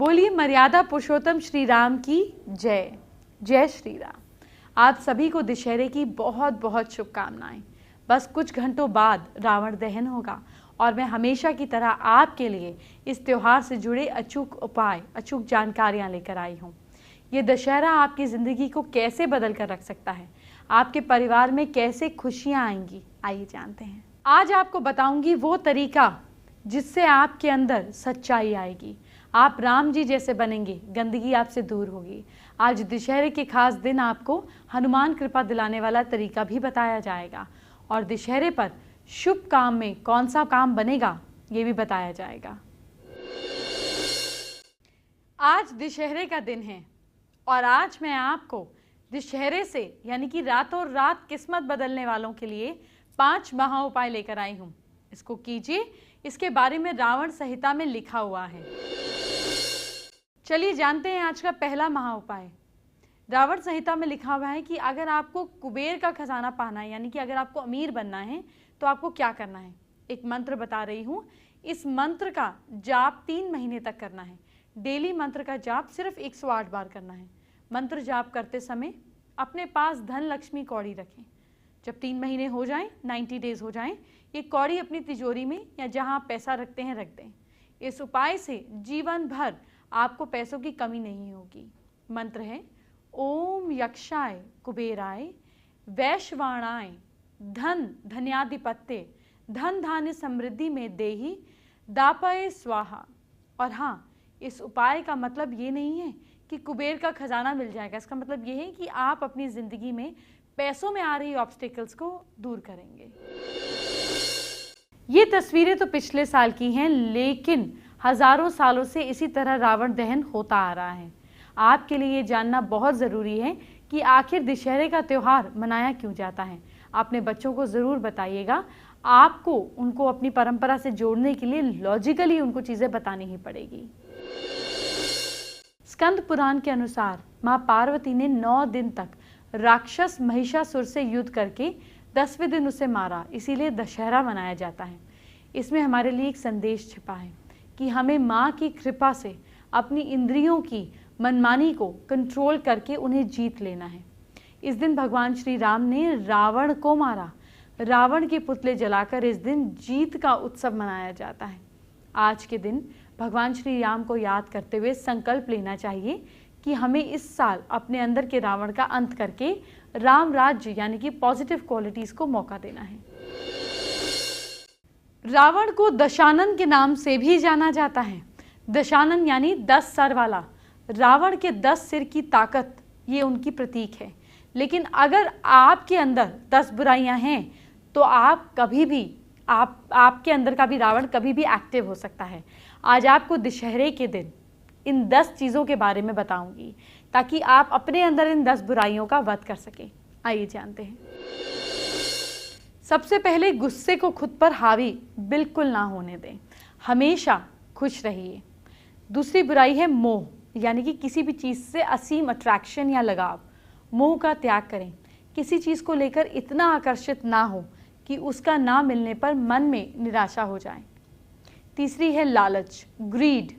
बोलिए मर्यादा पुरुषोत्तम श्री राम की जय। जय श्री राम। आप सभी को दशहरे की बहुत बहुत शुभकामनाएं। बस कुछ घंटों बाद रावण दहन होगा और मैं हमेशा की तरह आपके लिए इस त्यौहार से जुड़े अचूक उपाय, अचूक जानकारियां लेकर आई हूं। ये दशहरा आपकी ज़िंदगी को कैसे बदल कर रख सकता है, आपके परिवार में कैसे खुशियां आएंगी, आइए जानते हैं। आज आपको बताऊंगी वो तरीका जिससे आपके अंदर सच्चाई आएगी, आप राम जी जैसे बनेंगे, गंदगी आपसे दूर होगी। आज दशहरे के खास दिन आपको हनुमान कृपा दिलाने वाला तरीका भी बताया जाएगा और दशहरे पर शुभ काम में कौन सा काम बनेगा ये भी बताया जाएगा। आज दशहरे का दिन है और आज मैं आपको दशहरे से यानी कि रातों रात किस्मत बदलने वालों के लिए 5 महा उपाय लेकर आई हूँ। इसको कीजिए, इसके बारे में रावण संहिता में लिखा हुआ है। चलिए जानते हैं आज का पहला महा उपाय। रावण संहिता में लिखा हुआ है कि अगर आपको कुबेर का खजाना पाना है, यानी कि अगर आपको अमीर बनना है तो आपको क्या करना है। एक मंत्र बता रही हूँ, इस मंत्र का जाप 3 महीने तक करना है। डेली मंत्र का जाप सिर्फ 108 बार करना है। मंत्र जाप करते समय अपने पास धन लक्ष्मी कौड़ी रखें। जब 3 महीने हो जाएं, 90 डेज हो जाएं, ये कौड़ी अपनी तिजोरी में या जहाँ आप पैसा रखते हैं रख दें। इस उपाय से जीवन भर आपको पैसों की कमी नहीं होगी। मंत्र है ओम यक्षाय कुबेराय वैश्वाणाय धन धन्याधिपत्य धन धान्य समृद्धि में देही दापय स्वाहा। और हाँ, इस उपाय का मतलब ये नहीं है कि कुबेर का खजाना मिल जाएगा। इसका मतलब ये है कि आप अपनी ज़िंदगी में पैसों में आ रही ऑब्स्टिकल्स को दूर करेंगे। ये तस्वीरें तो पिछले साल की हैं, लेकिन हजारों सालों से इसी तरह रावण दहन होता आ रहा है। आपके लिए ये जानना बहुत ज़रूरी है कि आखिर दशहरे का त्यौहार मनाया क्यों जाता है। अपने बच्चों को ज़रूर बताइएगा। आपको उनको अपनी परंपरा से जोड़ने के लिए लॉजिकली उनको चीज़ें बतानी ही पड़ेगी। स्कंद पुराण के अनुसार माँ पार्वती ने 9 दिन तक राक्षस महिषासुर से युद्ध करके 10वें दिन उसे मारा, इसीलिए दशहरा मनाया जाता है। इसमें हमारे लिए एक संदेश छिपा है कि हमें माँ की कृपा से अपनी इंद्रियों की मनमानी को कंट्रोल करके उन्हें जीत लेना है। इस दिन भगवान श्री राम ने रावण को मारा। रावण के पुतले जलाकर इस दिन जीत का उत्सव मनाया जाता है। आज के दिन भगवान श्री राम को याद करते हुए संकल्प लेना चाहिए कि हमें इस साल अपने अंदर के रावण का अंत करके राम राज्य यानी कि पॉजिटिव क्वालिटीज को मौका देना है। रावण को दशानन के नाम से भी जाना जाता है। दशानन यानी 10 सर वाला। रावण के 10 सिर की ताकत ये उनकी प्रतीक है। लेकिन अगर आपके अंदर 10 बुराइयां हैं तो आप कभी भी आपके अंदर का भी रावण कभी भी एक्टिव हो सकता है। आज आपको दशहरे के दिन इन 10 चीज़ों के बारे में बताऊंगी ताकि आप अपने अंदर इन 10 बुराइयों का वध कर सकें। आइए जानते हैं। सबसे पहले गुस्से को खुद पर हावी बिल्कुल ना होने दें, हमेशा खुश रहिए। दूसरी बुराई है मोह, यानी कि किसी भी चीज़ से असीम अट्रैक्शन या लगाव। मोह का त्याग करें। किसी चीज़ को लेकर इतना आकर्षित ना हो कि उसका ना मिलने पर मन में निराशा हो जाए। तीसरी है लालच, ग्रीड।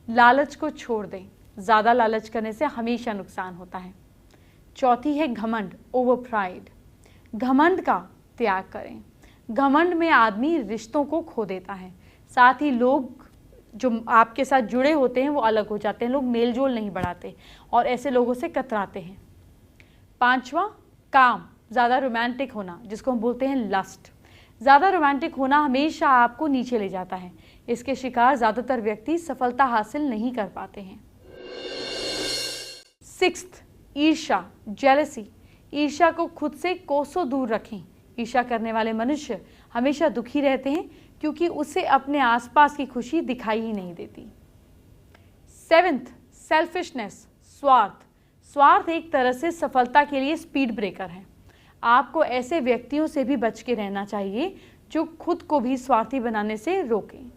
लालच को छोड़ दें, ज़्यादा लालच करने से हमेशा नुकसान होता है। चौथी है घमंड, ओवर प्राइड। घमंड का त्याग करें। घमंड में आदमी रिश्तों को खो देता है, साथ ही लोग जो आपके साथ जुड़े होते हैं वो अलग हो जाते हैं। लोग मेलजोल नहीं बढ़ाते और ऐसे लोगों से कतराते हैं। 5वां काम, ज़्यादा रोमांटिक होना, जिसको हम बोलते हैं लस्ट। ज़्यादा रोमांटिक होना हमेशा आपको नीचे ले जाता है। इसके शिकार ज़्यादातर व्यक्ति सफलता हासिल नहीं कर पाते हैं। 6th, ईर्ष्या, जेलसी। ईर्ष्या को खुद से कोसों दूर रखें। ईर्ष्या करने वाले मनुष्य हमेशा दुखी रहते हैं क्योंकि उसे अपने आसपास की खुशी दिखाई ही नहीं देती। 7th, सेल्फिशनेस, स्वार्थ। स्वार्थ एक तरह से सफलता के लिए स्पीड ब्रेकर है। आपको ऐसे व्यक्तियों से भी बच के रहना चाहिए जो खुद को भी स्वार्थी बनाने से रोकें।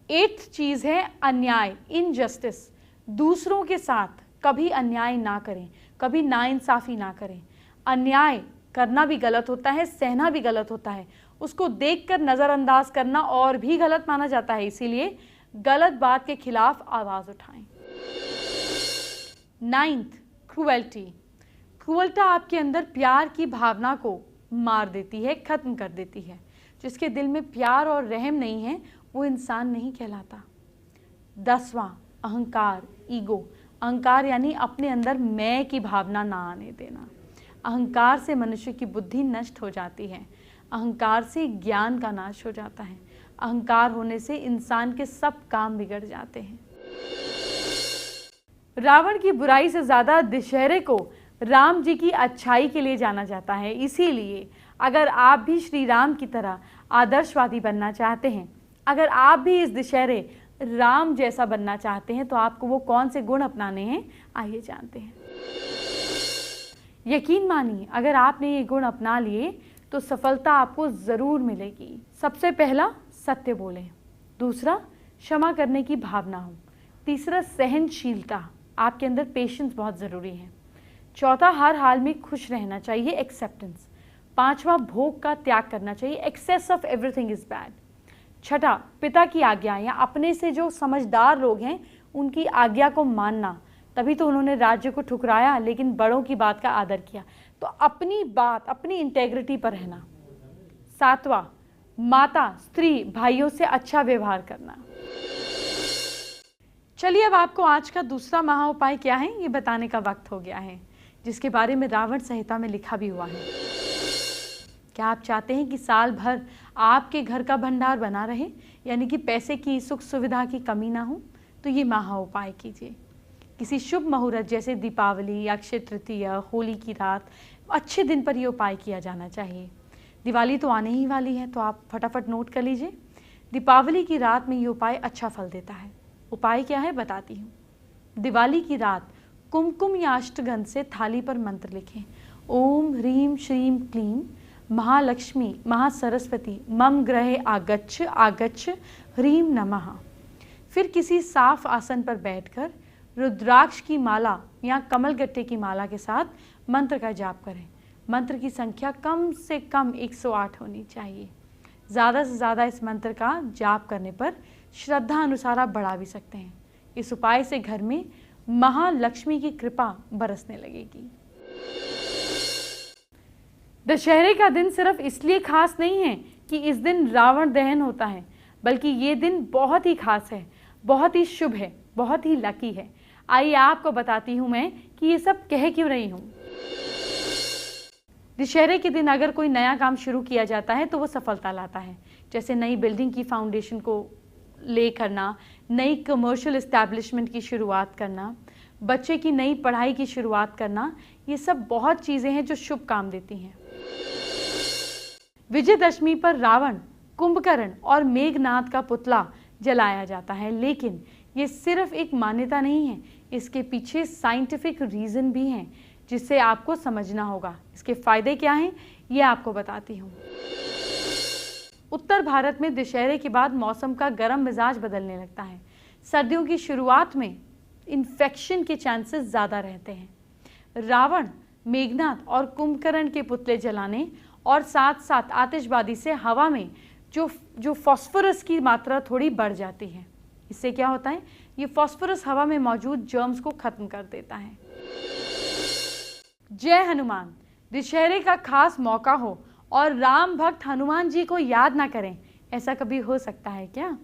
8th चीज़ है अन्याय, इनजस्टिस। दूसरों के साथ कभी अन्याय ना करें, कभी नाइंसाफ़ी ना करें। अन्याय करना भी गलत होता है, सहना भी गलत होता है। उसको देखकर नज़रअंदाज करना और भी गलत माना जाता है। इसीलिए गलत बात के खिलाफ आवाज उठाएं। 9th, cruelty. क्रूअल्टी आपके अंदर प्यार की भावना को मार देती है, खत्म कर देती है। जिसके दिल में प्यार और रहम नहीं है वो इंसान नहीं कहलाता। 10वां, अहंकार, ईगो। अहंकार यानी अपने अंदर मैं की भावना ना आने देना। अहंकार से मनुष्य की बुद्धि नष्ट हो जाती है। अहंकार से ज्ञान का नाश हो जाता है। अहंकार होने से इंसान के सब काम बिगड़ जाते हैं। रावण की बुराई से ज्यादा दशहरे को राम जी की अच्छाई के लिए जाना जाता है। इसीलिए अगर आप भी श्री राम की तरह आदर्शवादी बनना चाहते हैं, अगर आप भी इस दशहरे राम जैसा बनना चाहते हैं, तो आपको वो कौन से गुण अपनाने हैं, आइए जानते हैं। यकीन मानिए, अगर आपने ये गुण अपना लिए तो सफलता आपको ज़रूर मिलेगी। सबसे पहला, सत्य बोलें। दूसरा, क्षमा करने की भावना हो। तीसरा, सहनशीलता, आपके अंदर पेशेंस बहुत ज़रूरी है। चौथा, हर हाल में खुश रहना चाहिए, एक्सेप्टेंस। 5वां, भोग का त्याग करना चाहिए, excess of everything is bad. छठा, पिता की आज्ञा या अपने से जो समझदार लोग हैं उनकी आज्ञा को मानना। तभी तो उन्होंने राज्य को ठुकराया लेकिन बड़ों की बात का आदर किया। तो अपनी बात, अपनी इंटेग्रिटी पर रहना। 7वां, माता, स्त्री, भाइयों से अच्छा व्यवहार करना। चलिए अब आपको आज का दूसरा महा उपाय क्या है ये बताने का वक्त हो गया है, जिसके बारे में रावण संहिता में लिखा भी हुआ है। क्या आप चाहते हैं कि साल भर आपके घर का भंडार बना रहे, यानी कि पैसे की, सुख सुविधा की कमी ना हो? तो ये महा उपाय कीजिए। किसी शुभ मुहूर्त जैसे दीपावली, अक्षय तृतीया, होली की रात, अच्छे दिन पर यह उपाय किया जाना चाहिए। दिवाली तो आने ही वाली है, तो आप फटाफट नोट कर लीजिए। दीपावली की रात में ये उपाय अच्छा फल देता है। उपाय क्या है बताती हूँ। दिवाली की रात कुमकुम या अष्टगंध से थाली पर मंत्र लिखें। ओम ह्रीम श्रीम क्लीम महालक्ष्मी महासरस्वती मम ग्रहे आगच्छ आगच्छ ह्रीम नमः। फिर किसी साफ आसन पर बैठकर रुद्राक्ष की माला या कमलगट्टे की माला के साथ मंत्र का जाप करें। मंत्र की संख्या कम से कम 108 होनी चाहिए। ज़्यादा से ज़्यादा इस मंत्र का जाप करने पर श्रद्धा अनुसार आप बढ़ा भी सकते हैं। इस उपाय से घर में महालक्ष्मी की कृपा बरसने लगेगी। दशहरे का दिन सिर्फ इसलिए खास नहीं है कि इस दिन रावण दहन होता है, बल्कि ये दिन बहुत ही खास है, बहुत ही शुभ है, बहुत ही लकी है। आइए आपको बताती हूँ मैं कि ये सब कह क्यों रही हूँ। दशहरे के दिन अगर कोई नया काम शुरू किया जाता है तो वो सफलता लाता है। जैसे नई बिल्डिंग की फाउंडेशन को ले करना, नई कमर्शियल एस्टैब्लिशमेंट की शुरुआत करना, बच्चे की नई पढ़ाई की शुरुआत करना, ये सब बहुत चीज़ें हैं जो शुभ काम देती हैं। विजयदशमी पर रावण, कुंभकर्ण और मेघनाद का पुतला जलाया जाता है, लेकिन ये सिर्फ एक मान्यता नहीं है, इसके पीछे साइंटिफिक रीज़न भी हैं जिससे आपको समझना होगा। इसके फायदे क्या हैं ये आपको बताती हूँ। उत्तर भारत में दशहरे के बाद मौसम का गर्म मिजाज बदलने लगता है। सर्दियों की शुरुआत में इन्फेक्शन के चांसेस ज़्यादा रहते हैं। रावण, मेघनाद और कुंभकर्ण के पुतले जलाने और साथ साथ आतिशबाजी से हवा में जो फास्फोरस की मात्रा थोड़ी बढ़ जाती है। इससे क्या होता है, ये फास्फोरस हवा में मौजूद जर्म्स को खत्म कर देता है। जय हनुमान। दशहरे का खास मौका हो और राम भक्त हनुमान जी को याद ना करें, ऐसा कभी हो सकता है क्या?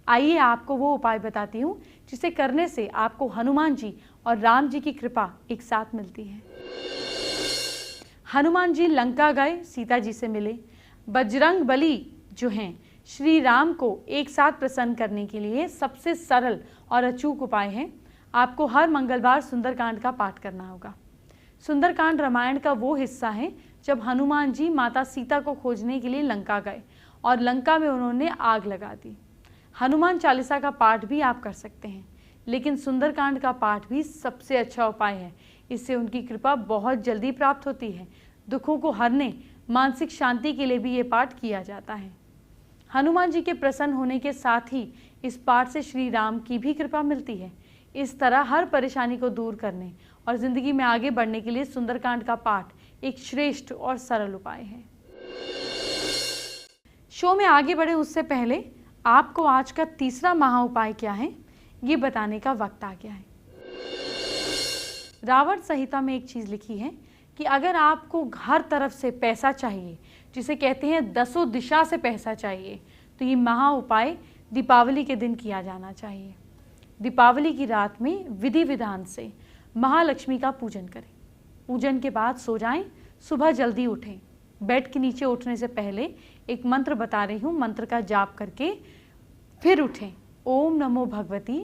आइए आपको वो उपाय बताती हूँ जिसे करने से आपको हनुमान जी और राम जी की कृपा एक साथ मिलती है। हनुमान जी लंका गए, सीता जी से मिले। बजरंग बली जो हैं श्री राम को एक साथ प्रसन्न करने के लिए सबसे सरल और अचूक उपाय है, आपको हर मंगलवार सुंदरकांड का पाठ करना होगा। सुंदरकांड रामायण का वो हिस्सा है जब हनुमान जी माता सीता को खोजने के लिए लंका गए और लंका में उन्होंने आग लगा दी। हनुमान चालीसा का पाठ भी आप कर सकते हैं, लेकिन सुंदरकांड का पाठ भी सबसे अच्छा उपाय है। इससे उनकी कृपा बहुत जल्दी प्राप्त होती है। दुखों को हरने, मानसिक शांति के लिए भी ये पाठ किया जाता है। हनुमान जी के प्रसन्न होने के साथ ही इस पाठ से श्री राम की भी कृपा मिलती है। इस तरह हर परेशानी को दूर करने और जिंदगी में आगे बढ़ने के लिए सुंदरकांड का पाठ एक श्रेष्ठ और सरल उपाय है। शो में आगे बढ़े उससे पहले आपको आज का तीसरा महा उपाय क्या है ये बताने का वक्त आ गया है। रावण संहिता में एक चीज लिखी है कि अगर आपको हर तरफ से पैसा चाहिए, जिसे कहते हैं दसों दिशा से पैसा चाहिए, तो ये महा उपाय दीपावली के दिन किया जाना चाहिए। दीपावली की रात में विधि विधान से महालक्ष्मी का पूजन करें। पूजन के बाद सो जाएं, सुबह जल्दी उठें। बेड के नीचे उठने से पहले एक मंत्र बता रही हूँ, मंत्र का जाप करके फिर उठें। ओम नमो भगवती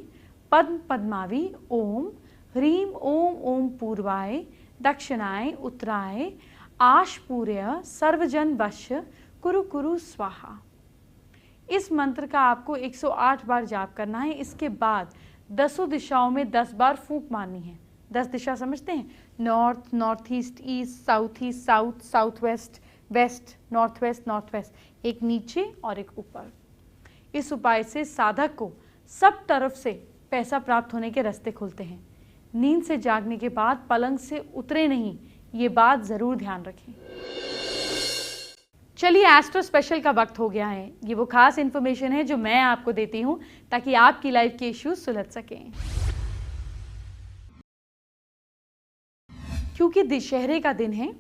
पद्म पद्मावी ओम ह्रीम ओम ओम पूर्वाय दक्षिणाय उत्तराय आशपूर्य सर्वजन वश्य कुरु कुरु स्वाहा। इस मंत्र का आपको 108 बार जाप करना है। इसके बाद दसों दिशाओं में 10 बार फूंक मारनी है। 10 दिशा समझते हैं? North, north east, east, south, south west, west, north west, एक नीचे और एक ऊपर। इस उपाय से साधक को सब तरफ से पैसा प्राप्त होने के रास्ते खुलते हैं। नींद से जागने के बाद पलंग से उतरे नहीं, ये बात जरूर ध्यान रखें। चलिए, एस्ट्रो स्पेशल का वक्त हो गया है। ये वो खास इंफॉर्मेशन है जो मैं आपको देती हूं ताकि आपकी लाइफ के इश्यूज सुलझ सकें। क्योंकि दशहरे का दिन है,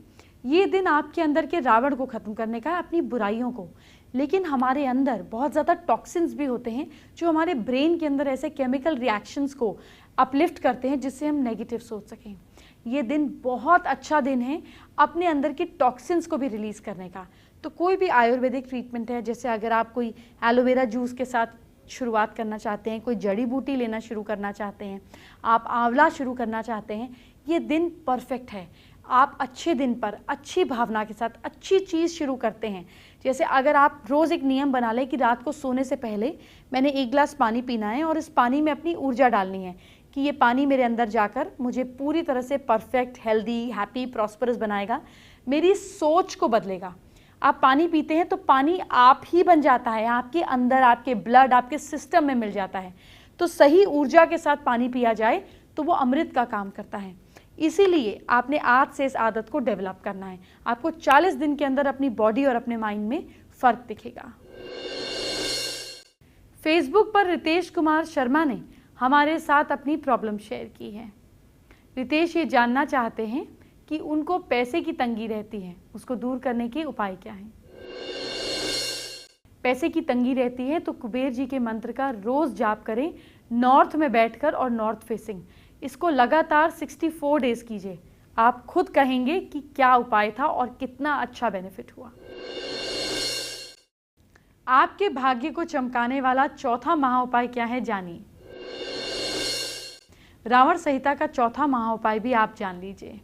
ये दिन आपके अंदर के रावण को खत्म करने का है, अपनी बुराइयों को। लेकिन हमारे अंदर बहुत ज़्यादा टॉक्सिन्स भी होते हैं जो हमारे ब्रेन के अंदर ऐसे केमिकल रिएक्शंस को अपलिफ्ट करते हैं जिससे हम नेगेटिव सोच सकें। ये दिन बहुत अच्छा दिन है अपने अंदर की टॉक्सिन्स को भी रिलीज़ करने का। तो कोई भी आयुर्वेदिक ट्रीटमेंट है, जैसे अगर आप कोई एलोवेरा जूस के साथ शुरुआत करना चाहते हैं, कोई जड़ी बूटी लेना शुरू करना चाहते हैं, आप आंवला शुरू करना चाहते हैं, ये दिन परफेक्ट है। आप अच्छे दिन पर अच्छी भावना के साथ अच्छी चीज़ शुरू करते हैं। जैसे अगर आप रोज़ एक नियम बना लें कि रात को सोने से पहले मैंने 1 गिलास पानी पीना है और इस पानी में अपनी ऊर्जा डालनी है कि ये पानी मेरे अंदर जाकर मुझे पूरी तरह से परफेक्ट, हेल्दी, हैप्पी, प्रॉस्परस बनाएगा, मेरी सोच को बदलेगा। आप पानी पीते हैं तो पानी आप ही बन जाता है, आपके अंदर, आपके ब्लड, आपके सिस्टम में मिल जाता है। तो सही ऊर्जा के साथ पानी पिया जाए तो वो अमृत का काम करता है। इसीलिए आपने आज से इस आदत को डेवलप करना है। आपको 40 दिन के अंदर अपनी बॉडी और अपने माइंड में फर्क दिखेगा। फेसबुक पर रितेश कुमार शर्मा ने हमारे साथ अपनी प्रॉब्लम शेयर की है। रितेश ये जानना चाहते हैं कि उनको पैसे की तंगी रहती है, उसको दूर करने के उपाय क्या हैं। पैसे की तंगी रहती है तो कुबेर जी के मंत्र का रोज जाप करें, नॉर्थ में बैठकर और नॉर्थ फेसिंग। इसको लगातार 64 डेज कीजिए। आप खुद कहेंगे कि क्या उपाय था और कितना अच्छा बेनिफिट हुआ। आपके भाग्य को चमकाने वाला चौथा महा उपाय क्या है, जानिए। रावण संहिता का चौथा महा उपाय भी आप जान लीजिए।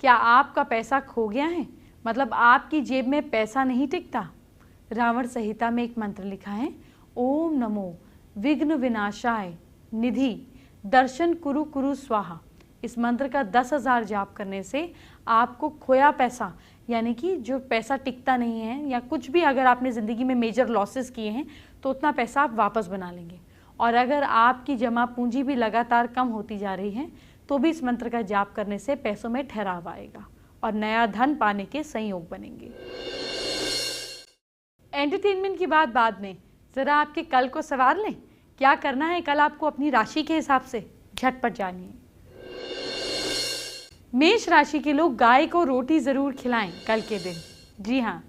क्या आपका पैसा खो गया है, मतलब आपकी जेब में पैसा नहीं टिकता? रावण संहिता में एक मंत्र लिखा है, ओम नमो विघ्न विनाशाय निधि दर्शन कुरु कुरु स्वाहा। इस मंत्र का 10,000 जाप करने से आपको खोया पैसा, यानी कि जो पैसा टिकता नहीं है या कुछ भी अगर आपने ज़िंदगी में मेजर लॉसेस किए हैं तो उतना पैसा आप वापस बना लेंगे। और अगर आपकी जमा पूंजी भी लगातार कम होती जा रही है तो भी इस मंत्र का जाप करने से पैसों में ठहराव आएगा और नया धन पाने के संयोग बनेंगे। एंटरटेनमेंट की बात बाद में, ज़रा आपके कल को सवार लें। क्या करना है कल आपको अपनी राशि के हिसाब से, झटपट जानिए। मेष राशि के लोग गाय को रोटी ज़रूर खिलाएं कल के दिन, जी हाँ।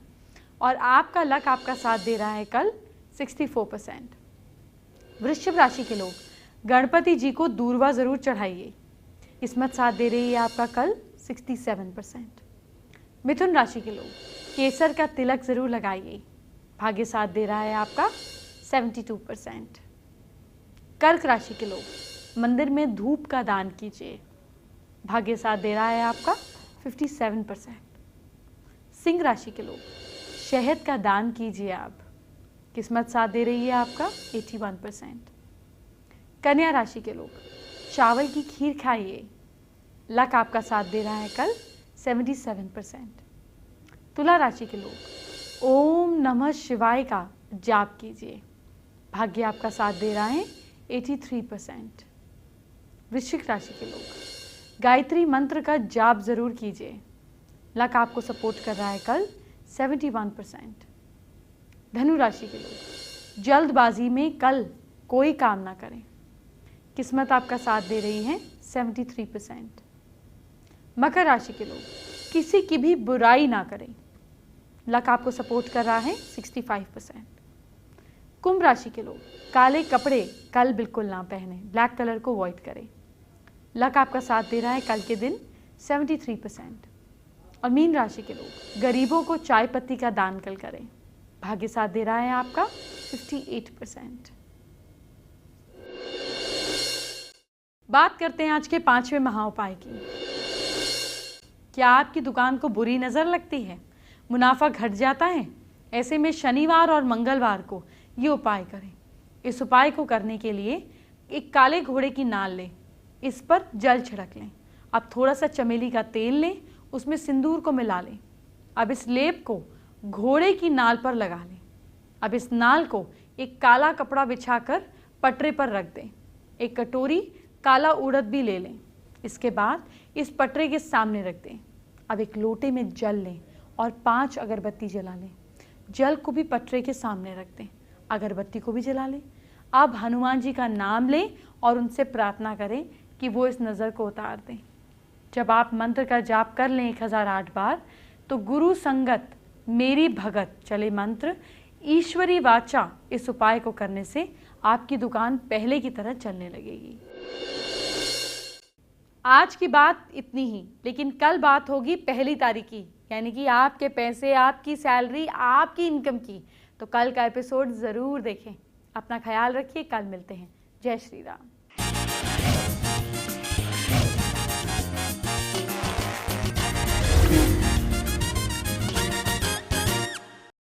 और आपका लक आपका साथ दे रहा है कल 64%। वृश्चिक राशि के लोग गणपति जी को दूर्वा ज़रूर चढ़ाइए, किस्मत साथ दे रही है आपका कल 67%। मिथुन राशि के लोग केसर का तिलक ज़रूर लगाइए, भाग्य साथ दे रहा है आपका 72%। कर्क राशि के लोग मंदिर में धूप का दान कीजिए, भाग्य साथ दे रहा है आपका 57%। सिंह राशि के लोग शहद का दान कीजिए आप, किस्मत साथ दे रही है आपका 81%। कन्या राशि के लोग चावल की खीर खाइए, लक आपका साथ दे रहा है कल 77%। तुला राशि के लोग ओम नमः शिवाय का जाप कीजिए, भाग्य आपका साथ दे रहा है 83%। वृश्चिक राशि के लोग गायत्री मंत्र का जाप जरूर कीजिए, लक आपको सपोर्ट कर रहा है कल 71%। धनु राशि के लोग जल्दबाजी में कल कोई काम ना करें। किस्मत आपका साथ दे रही है 73%। मकर राशि के लोग किसी की भी बुराई ना करें। लक आपको सपोर्ट कर रहा है 65%। कुंभ राशि के लोग काले कपड़े कल बिल्कुल ना पहने, ब्लैक कलर को अवॉइड करें। लक आपका साथ दे रहा है कल के दिन 73%। और मीन राशि के लोग गरीबों को चाय पत्ती का दान कल करें। भाग्य साथ दे रहा है आपका 58%। बात करते हैं आज के 5वें महाउपाय की। क्या आपकी दुकान को बुरी नज़र लगती है, मुनाफा घट जाता है? ऐसे में शनिवार और मंगलवार को ये उपाय करें। इस उपाय को करने के लिए एक काले घोड़े की नाल लें, इस पर जल छिड़क लें। अब थोड़ा सा चमेली का तेल लें, उसमें सिंदूर को मिला लें। अब इस लेप को घोड़े की नाल पर लगा लें। अब इस नाल को एक काला कपड़ा बिछाकर पटरे पर रख दें। एक कटोरी काला उड़द भी ले लें। इसके बाद इस पटरे के सामने रख दें। अब एक लोटे में जल लें और 5 अगरबत्ती जला लें। जल को भी पटरे के सामने रख दें, अगरबत्ती को भी जला लें। अब हनुमान जी का नाम लें और उनसे प्रार्थना करें कि वो इस नज़र को उतार दें। जब आप मंत्र का जाप कर लें 1008 बार, तो गुरु संगत मेरी भगत चले मंत्र ईश्वरी वाचा इस उपाय को करने से आपकी दुकान पहले की तरह चलने लगेगी। आज की बात इतनी ही, लेकिन कल बात होगी 1 तारीख की, यानी कि आपके पैसे, आपकी सैलरी, आपकी इनकम की। तो कल का एपिसोड ज़रूर देखें। अपना ख्याल रखिए, कल मिलते हैं। जय श्री राम।